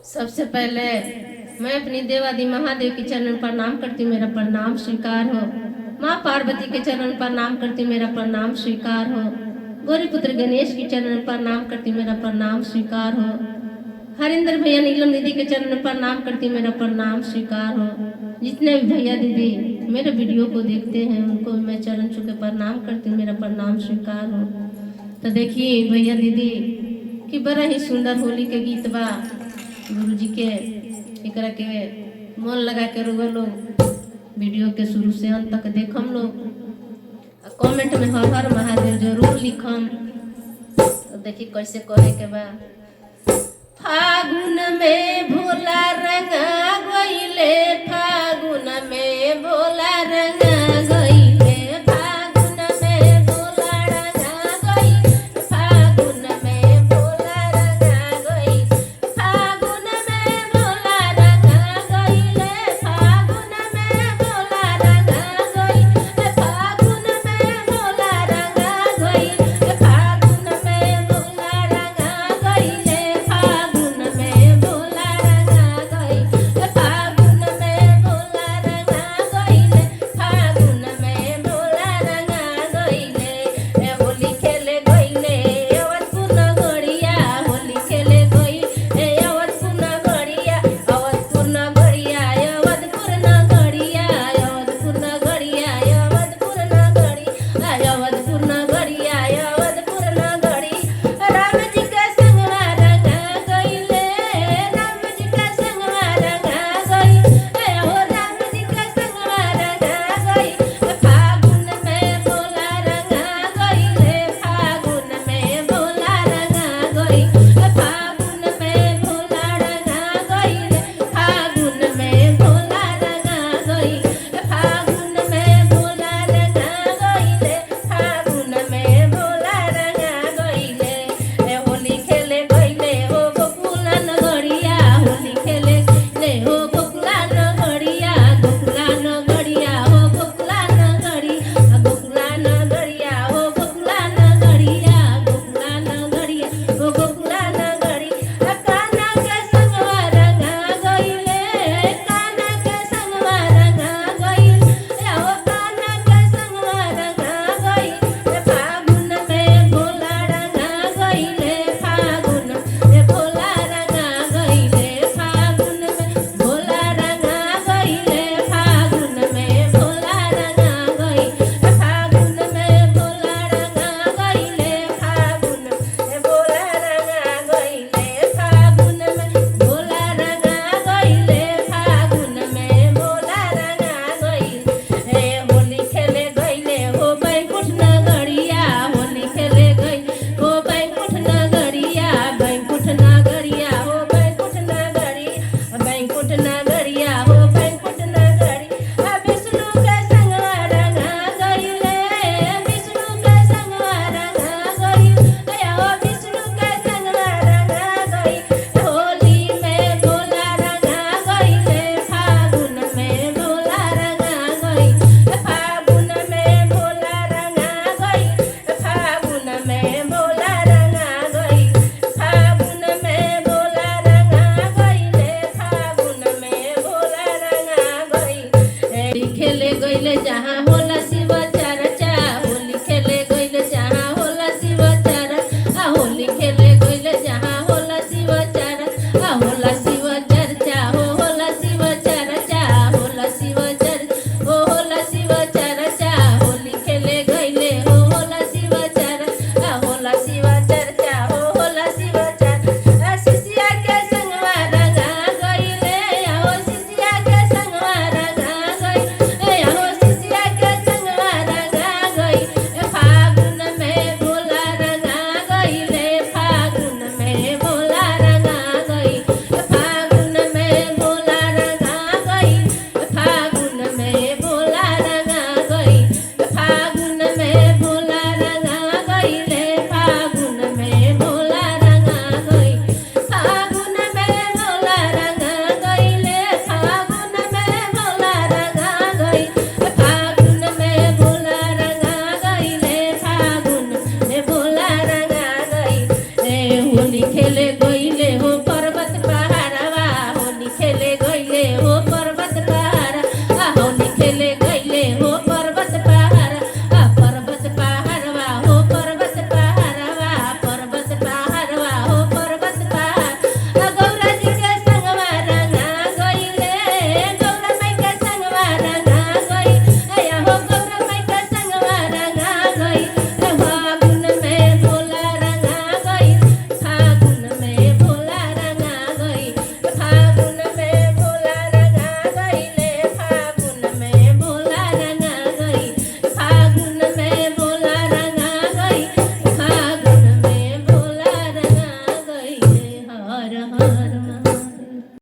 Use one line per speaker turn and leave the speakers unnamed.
सबसे पहले मैं अपनी देवादी महादेव के चरण प्रणाम करती हूँ, मेरा प्रणाम स्वीकार हो। माँ पार्वती के चरण प्रणाम करती हूँ, मेरा प्रणाम स्वीकार हो। गौरी पुत्र गणेश के चरण प्रणाम करती हूँ, मेरा प्रणाम स्वीकार हो। हरिंद्र भैया नीलम दीदी के चरण प्रणाम करती हूँ, मेरा प्रणाम स्वीकार हो। जितने भी भैया दीदी मेरे वीडियो को देखते हैं उनको मैं चरण छू के प्रणाम करती हूँ, मेरा प्रणाम स्वीकार हो। तो देखिए भैया दीदी कि बड़ा ही सुंदर होली के गीत बा गुरु जी के, एकरा के मन लगा के रुआ लोग वीडियो के शुरू से अंत तक देखम लोग। कमेंट में हर हर महादेव जरूर लिखम। तो देखिए कैसे कहे के बा। फागुन में